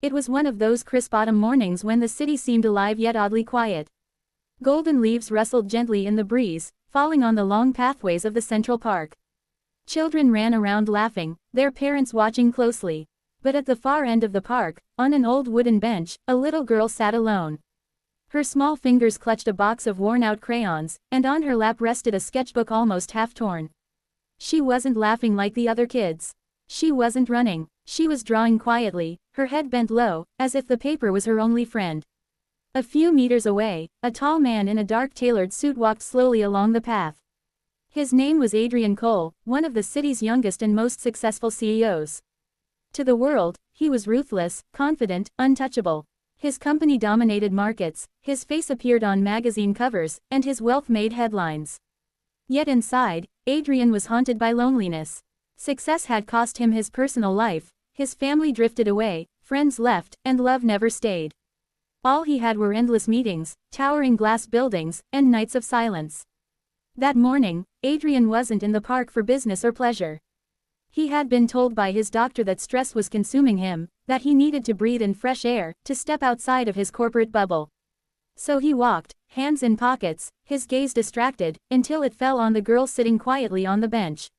It was one of those crisp autumn mornings when the city seemed alive yet oddly quiet. Golden leaves rustled gently in the breeze, falling on the long pathways of the Central Park. Children ran around laughing, their parents watching closely. But at the far end of the park, on an old wooden bench, a little girl sat alone. Her small fingers clutched a box of worn-out crayons, and on her lap rested a sketchbook almost half-torn. She wasn't laughing like the other kids. She wasn't running. She was drawing quietly, her head bent low, as if the paper was her only friend. A few meters away, a tall man in a dark tailored suit walked slowly along the path. His name was Adrian Cole, one of the city's youngest and most successful CEOs. To the world, he was ruthless, confident, untouchable. His company dominated markets, his face appeared on magazine covers, and his wealth made headlines. Yet inside, Adrian was haunted by loneliness. Success had cost him his personal life, his family drifted away, friends left, and love never stayed. All he had were endless meetings, towering glass buildings, and nights of silence. That morning, Adrian wasn't in the park for business or pleasure. He had been told by his doctor that stress was consuming him, that he needed to breathe in fresh air, to step outside of his corporate bubble. So he walked, hands in pockets, his gaze distracted, until it fell on the girl sitting quietly on the bench.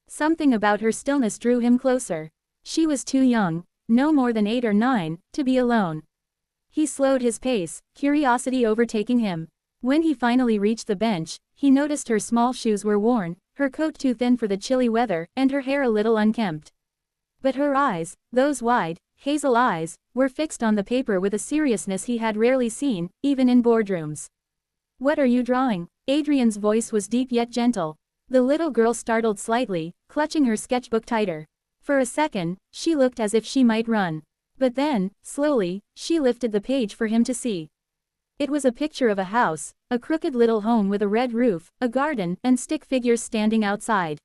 Something about her stillness drew him closer. She was too young, no more than 8 or 9, to be alone. He slowed his pace, curiosity overtaking him. When he finally reached the bench, he noticed her small shoes were worn, her coat too thin for the chilly weather, and her hair a little unkempt. But her eyes, those wide, hazel eyes, were fixed on the paper with a seriousness he had rarely seen, even in boardrooms. "What are you drawing?" Adrian's voice was deep yet gentle. The little girl startled slightly, clutching her sketchbook tighter. For a second, she looked as if she might run. But then, slowly, she lifted the page for him to see. It was a picture of a house, a crooked little home with a red roof, a garden, and stick figures standing outside.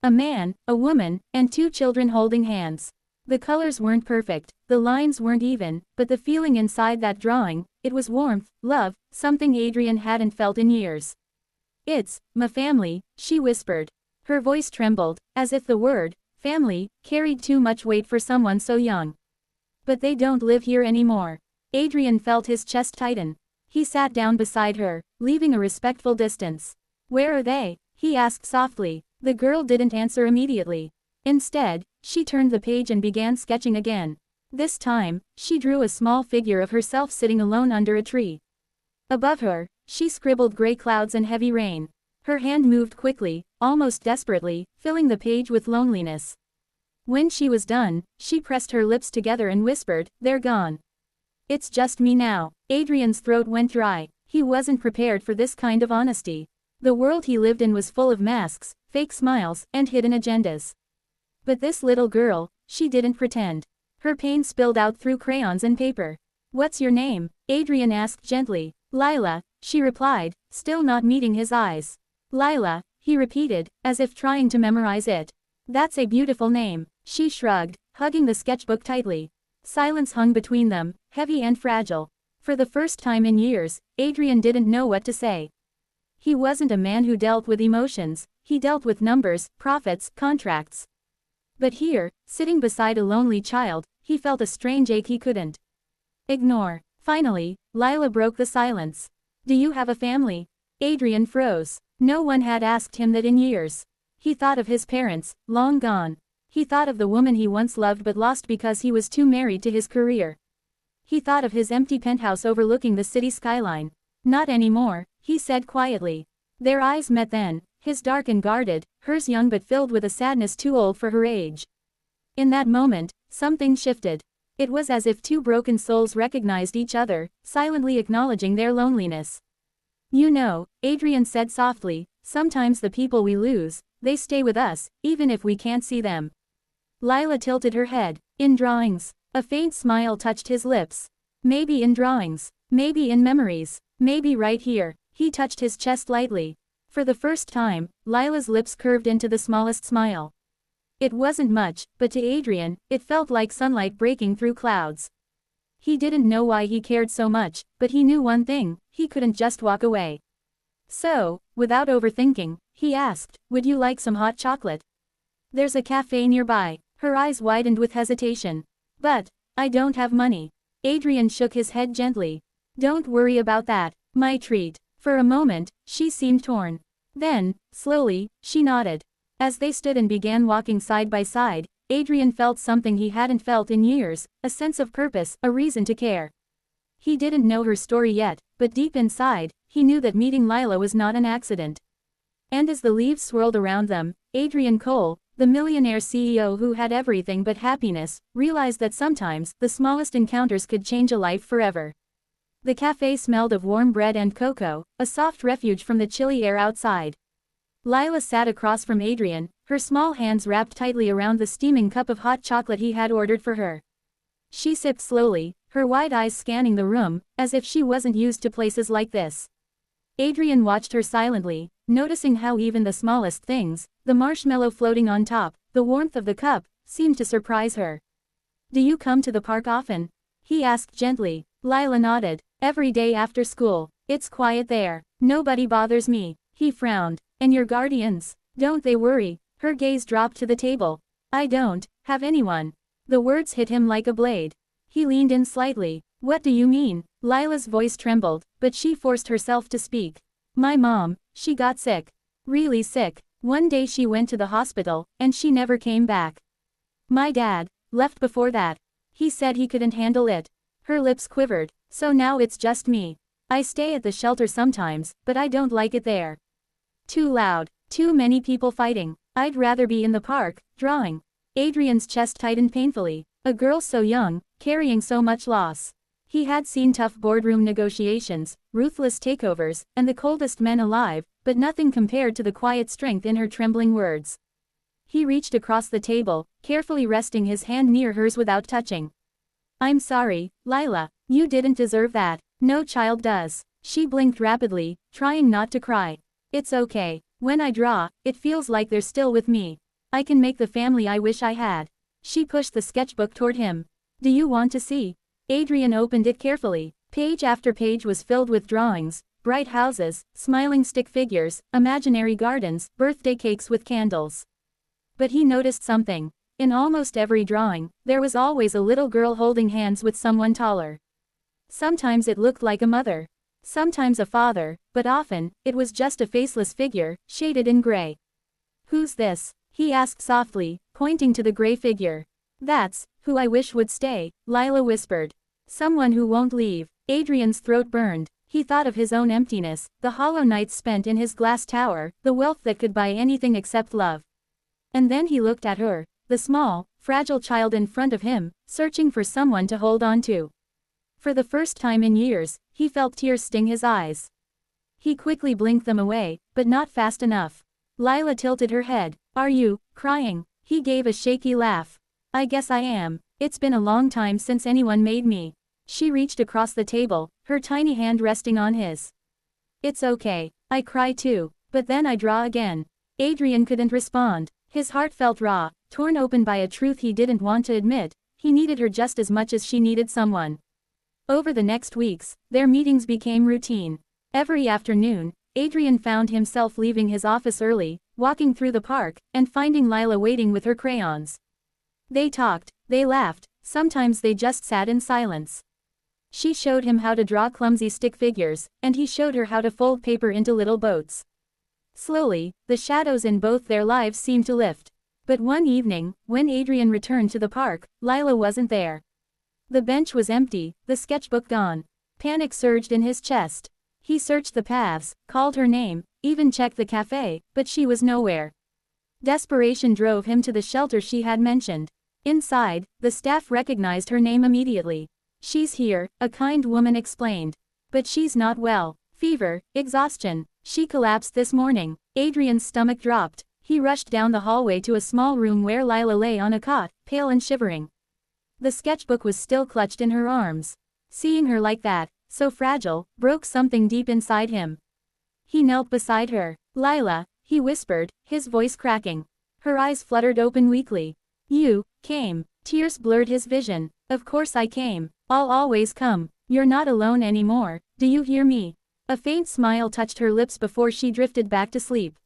A man, a woman, and 2 children holding hands. The colors weren't perfect, the lines weren't even, but the feeling inside that drawing, it was warmth, love, something Adrian hadn't felt in years. "It's my family," she whispered. Her voice trembled, as if the word, family, carried too much weight for someone so young. "But they don't live here anymore." Adrian felt his chest tighten. He sat down beside her, leaving a respectful distance. "Where are they?" he asked softly. The girl didn't answer immediately. Instead, she turned the page and began sketching again. This time, she drew a small figure of herself sitting alone under a tree. Above her, she scribbled gray clouds and heavy rain. Her hand moved quickly, almost desperately, filling the page with loneliness. When she was done, she pressed her lips together and whispered, "They're gone. It's just me now." Adrian's throat went dry. He wasn't prepared for this kind of honesty. The world he lived in was full of masks, fake smiles, and hidden agendas. But this little girl, she didn't pretend. Her pain spilled out through crayons and paper. "What's your name?" Adrian asked gently. "Lila," she replied, still not meeting his eyes. "Lila," he repeated, as if trying to memorize it. "That's a beautiful name." She shrugged, hugging the sketchbook tightly. Silence hung between them, heavy and fragile. For the first time in years, Adrian didn't know what to say. He wasn't a man who dealt with emotions, he dealt with numbers, profits, contracts. But here, sitting beside a lonely child, he felt a strange ache he couldn't ignore. Finally, Lila broke the silence. "Do you have a family?" Adrian froze. No one had asked him that in years. He thought of his parents, long gone. He thought of the woman he once loved but lost because he was too married to his career. He thought of his empty penthouse overlooking the city skyline. "Not anymore," he said quietly. Their eyes met then, his dark and guarded, hers young but filled with a sadness too old for her age. In that moment, something shifted. It was as if 2 broken souls recognized each other, silently acknowledging their loneliness. "You know," Adrian said softly, "sometimes the people we lose, they stay with us, even if we can't see them." Lila tilted her head. "In drawings." A faint smile touched his lips. "Maybe in drawings. Maybe in memories. Maybe right here." He touched his chest lightly. For the first time, Lila's lips curved into the smallest smile. It wasn't much, but to Adrian, it felt like sunlight breaking through clouds. He didn't know why he cared so much, but he knew one thing, he couldn't just walk away. So, without overthinking, he asked, "Would you like some hot chocolate? There's a cafe nearby." Her eyes widened with hesitation. "But," I don't have money. Adrian shook his head gently. Don't worry about that. My treat. For a moment, she seemed torn. Then, slowly, she nodded. As they stood and began walking side by side, Adrian felt something he hadn't felt in years, a sense of purpose, a reason to care. He didn't know her story yet, but deep inside, he knew that meeting Lila was not an accident. And as the leaves swirled around them, Adrian Cole, the millionaire CEO who had everything but happiness, realized that sometimes, the smallest encounters could change a life forever. The cafe smelled of warm bread and cocoa, a soft refuge from the chilly air outside. Lila sat across from Adrian, her small hands wrapped tightly around the steaming cup of hot chocolate he had ordered for her. She sipped slowly, her wide eyes scanning the room, as if she wasn't used to places like this. Adrian watched her silently, noticing how even the smallest things, the marshmallow floating on top, the warmth of the cup, seemed to surprise her. Do you come to the park often? He asked gently. Lila nodded. Every day after school. It's quiet there. Nobody bothers me. He frowned. And your guardians? Don't they worry? Her gaze dropped to the table. I don't have anyone. The words hit him like a blade. He leaned in slightly. What do you mean? Lila's voice trembled, but she forced herself to speak. My mom, she got sick. Really sick. One day she went to the hospital, and she never came back. My dad left before that. He said he couldn't handle it. Her lips quivered. So now it's just me. I stay at the shelter sometimes, but I don't like it there. Too loud. Too many people fighting. I'd rather be in the park, drawing. Adrian's chest tightened painfully. A girl so young, carrying so much loss. He had seen tough boardroom negotiations, ruthless takeovers, and the coldest men alive, but nothing compared to the quiet strength in her trembling words. He reached across the table, carefully resting his hand near hers without touching. I'm sorry, Lila. You didn't deserve that. No child does. She blinked rapidly, trying not to cry. It's okay. When I draw, it feels like they're still with me. I can make the family I wish I had. She pushed the sketchbook toward him. Do you want to see? Adrian opened it carefully. Page after page was filled with drawings, bright houses, smiling stick figures, imaginary gardens, birthday cakes with candles. But he noticed something. In almost every drawing, there was always a little girl holding hands with someone taller. Sometimes it looked like a mother. Sometimes a father, but often, it was just a faceless figure, shaded in gray. Who's this? He asked softly, pointing to the gray figure. That's who I wish would stay, Lila whispered. Someone who won't leave. Adrian's throat burned. He thought of his own emptiness, the hollow nights spent in his glass tower, the wealth that could buy anything except love. And then he looked at her, the small, fragile child in front of him, searching for someone to hold on to. For the first time in years, he felt tears sting his eyes. He quickly blinked them away, but not fast enough. Lila tilted her head. Are you crying? He gave a shaky laugh. I guess I am. It's been a long time since anyone made me. She reached across the table, her tiny hand resting on his. It's okay. I cry too, but then I draw again. Adrian couldn't respond. His heart felt raw, torn open by a truth he didn't want to admit. He needed her just as much as she needed someone. Over the next weeks, their meetings became routine. Every afternoon, Adrian found himself leaving his office early, walking through the park, and finding Lila waiting with her crayons. They talked, they laughed, sometimes they just sat in silence. She showed him how to draw clumsy stick figures, and he showed her how to fold paper into little boats. Slowly, the shadows in both their lives seemed to lift. But one evening, when Adrian returned to the park, Lila wasn't there. The bench was empty, the sketchbook gone. Panic surged in his chest. He searched the paths, called her name, even checked the cafe, but she was nowhere. Desperation drove him to the shelter she had mentioned. Inside, the staff recognized her name immediately. She's here, a kind woman explained. But she's not well. Fever, exhaustion. She collapsed this morning. Adrian's stomach dropped. He rushed down the hallway to a small room where Lila lay on a cot, pale and shivering. The sketchbook was still clutched in her arms. Seeing her like that, so fragile, broke something deep inside him. He knelt beside her. Lila, he whispered, his voice cracking. Her eyes fluttered open weakly. You came. Tears blurred his vision. Of course I came. I'll always come. You're not alone anymore. Do you hear me? A faint smile touched her lips before she drifted back to sleep.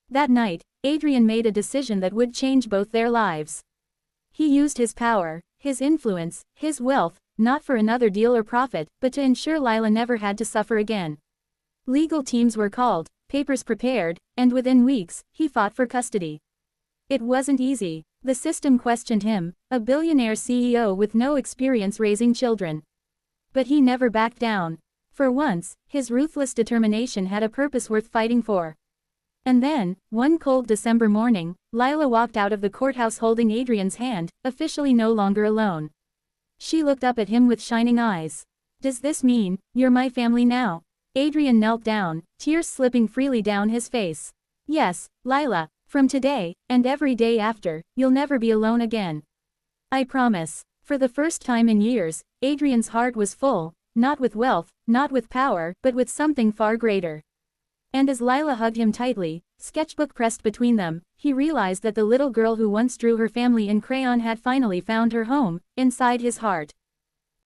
That night, Adrian made a decision that would change both their lives. He used his power, his influence, his wealth, not for another deal or profit, but to ensure Lila never had to suffer again. Legal teams were called, papers prepared, and within weeks, he fought for custody. It wasn't easy. The system questioned him, a billionaire CEO with no experience raising children. But he never backed down. For once, his ruthless determination had a purpose worth fighting for. And then, one cold December morning, Lila walked out of the courthouse holding Adrian's hand, officially no longer alone. She looked up at him with shining eyes. "Does this mean, you're my family now?" Adrian knelt down, tears slipping freely down his face. "Yes, Lila, from today, and every day after, you'll never be alone again. I promise." For the first time in years, Adrian's heart was full, not with wealth, not with power, but with something far greater. And as Lila hugged him tightly, sketchbook pressed between them, he realized that the little girl who once drew her family in crayon had finally found her home, inside his heart.